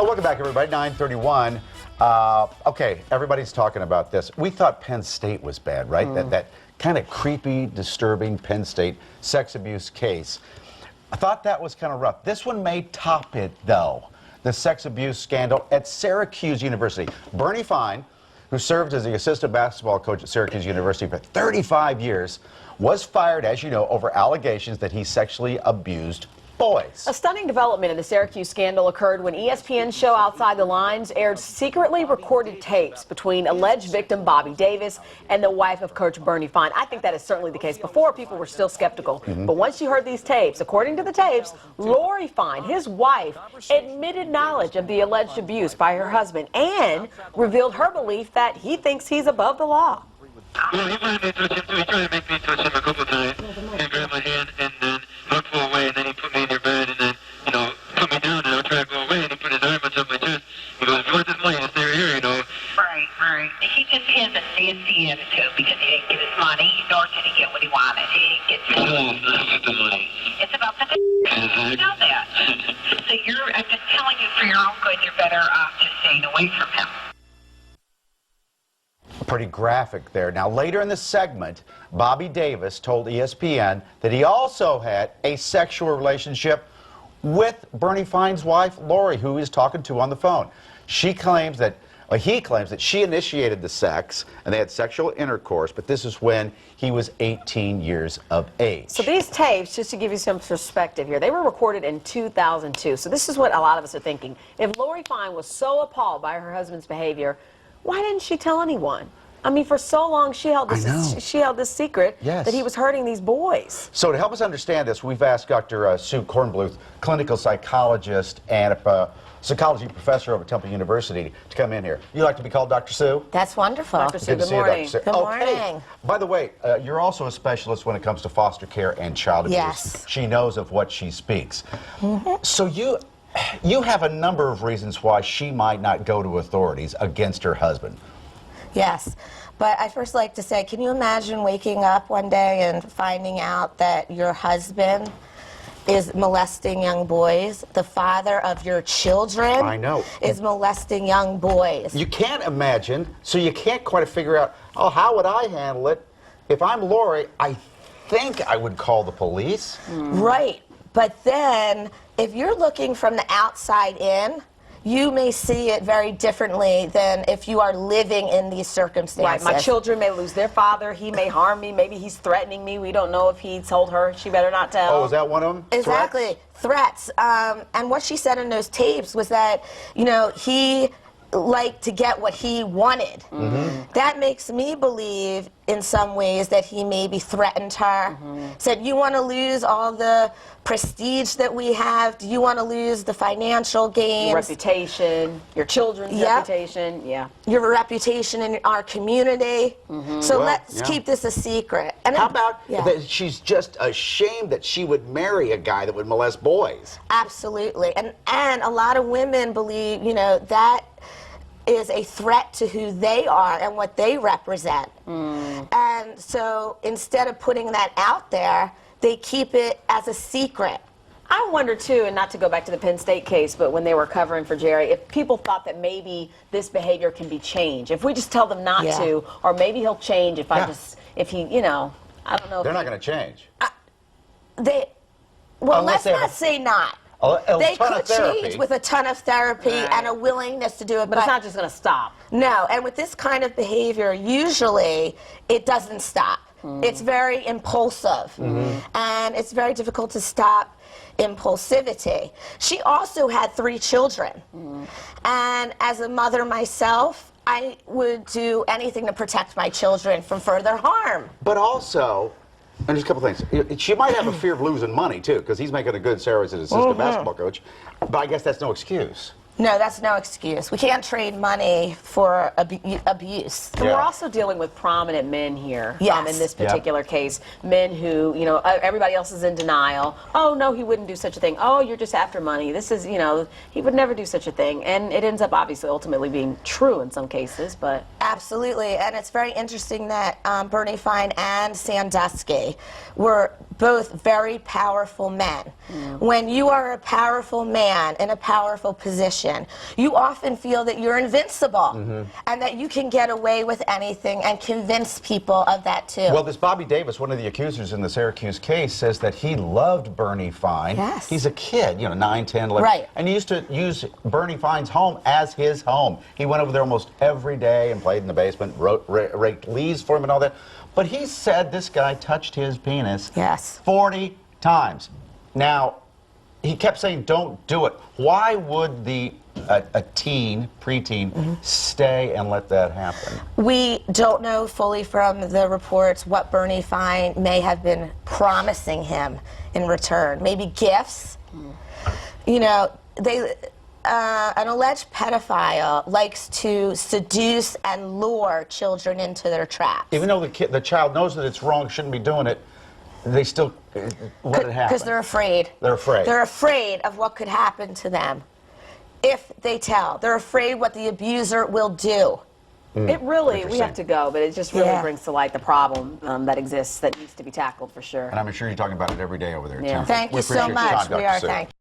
Oh, welcome back, everybody. 9:31. Okay, everybody's talking about this. We thought Penn State was bad, right? That kind of creepy, disturbing Penn State sex abuse case. I thought that was kind of rough. This one may top it, though. The sex abuse scandal at Syracuse University. Bernie Fine, who served as the assistant basketball coach at Syracuse University for 35 years, was fired, as you know, over allegations that he sexually abused boys. A stunning development in the Syracuse scandal occurred when ESPN's show Outside the Lines aired secretly recorded tapes between alleged victim Bobby Davis and the wife of Coach Bernie Fine. I think that is certainly the case. Before, people were still skeptical. But once you heard these tapes, according to the tapes, Lori Fine, his wife, admitted knowledge of the alleged abuse by her husband and revealed her belief that he thinks he's above the law. Well, he tried to make me touch him a couple times. He grabbed my hand and then I pulled away, and then he put me in your bed and then, you know, put me down, and I would try to go away, and he put his arm on top of my chest. He goes, if you want this money, just stay right here, you know. Right. He just has a nasty attitude because he didn't get his money, nor did he get what he wanted. He didn't get No, it's not about the money. It's about the you know that. So I'm just telling you for your own good, you're better off just staying away from him. Pretty graphic there. Now, later in the segment, Bobby Davis told ESPN that he also had a sexual relationship with Bernie Fine's wife, Lori, who he's talking to on the phone. He claims that she initiated the sex and they had sexual intercourse, but this is when he was 18 years of age. So these tapes, just to give you some perspective here, they were recorded in 2002. So this is what a lot of us are thinking. If Lori Fine was so appalled by her husband's behavior, why didn't she tell anyone? I mean, for so long, she held this secret that he was hurting these boys. So to help us understand this, we've asked Dr. Sue Cornbluth, clinical psychologist and a psychology professor over at Temple University, to come in here. You like to be called Dr. Sue? That's wonderful. Dr. Sue, good see morning. you, Dr. Sue. Good morning. By the way, you're also a specialist when it comes to foster care and child abuse. Yes. She knows of what she speaks. So you have a number of reasons why she might not go to authorities against her husband. Yes, but I'd first like to say, can you imagine waking up one day and finding out that your husband is molesting young boys? The father of your children is molesting young boys. You can't imagine, so you can't quite figure out, oh, how would I handle it? If I'm Lori, I think I would call the police. Right, but then if you're looking from the outside in, you may see it very differently than if you are living in these circumstances. Right, my children may lose their father, he may harm me, maybe he's threatening me, we don't know if he told her she better not tell. Oh, is that one of them? Exactly, threats. And what she said in those tapes was that, you know, he liked to get what he wanted. That makes me believe in some ways that he maybe threatened her, said, you want to lose all the prestige that we have? Do you want to lose the financial gains? Your reputation, your children's reputation, your reputation in our community. So let's keep this a secret. And how about that she's just ashamed that she would marry a guy that would molest boys? Absolutely. And a lot of women believe, you know, that is a threat to who they are and what they represent. And so instead of putting that out there, they keep it as a secret. I wonder too, and not to go back to the Penn State case, but when they were covering for Jerry, if people thought that maybe this behavior can be changed. If we just tell them not to, or maybe he'll change if he, you know, I don't know. They're not going to change. Let's not say not. They could change with a ton of therapy and a willingness to do it. But it's not just going to stop. No, and with this kind of behavior, usually it doesn't stop. It's very impulsive, and it's very difficult to stop impulsivity. She also had 3 children, and as a mother myself, I would do anything to protect my children from further harm. But also, and there's a couple things. She might have a fear of losing money, too, because he's making a good salary as an assistant basketball coach. But I guess that's no excuse. No, that's no excuse. We can't trade money for abuse. And we're also dealing with prominent men here in this particular case. Men who, you know, everybody else is in denial. Oh, no, he wouldn't do such a thing. Oh, you're just after money. This is, you know, he would never do such a thing. And it ends up obviously ultimately being true in some cases, but... Absolutely. And it's very interesting that Bernie Fine and Sandusky were both very powerful men. When you are a powerful man in a powerful position, you often feel that you're invincible and that you can get away with anything and convince people of that too. Well, this Bobby Davis, one of the accusers in the Syracuse case, says that he loved Bernie Fine. Yes. He's a kid, 9, 10, 11. Right. And he used to use Bernie Fine's home as his home. He went over there almost every day and played in the basement, raked leaves for him and all that. But he said this guy touched his penis 40 times. Now, he kept saying, don't do it. Why would a teen, preteen, stay and let that happen? We don't know fully from the reports what Bernie Fine may have been promising him in return. Maybe gifts. You know, an alleged pedophile likes to seduce and lure children into their traps. Even though the child knows that it's wrong, shouldn't be doing it, they still let it happen. Because they're afraid. They're afraid. They're afraid of what could happen to them if they tell. They're afraid what the abuser will do. It really, we have to go, but it just really Yeah. brings to light the problem that exists that needs to be tackled for sure. And I'm sure you're talking about it every day over there, Yeah. too. Thank We you so appreciate your much. time, We Dr. are. Sue. Thank you.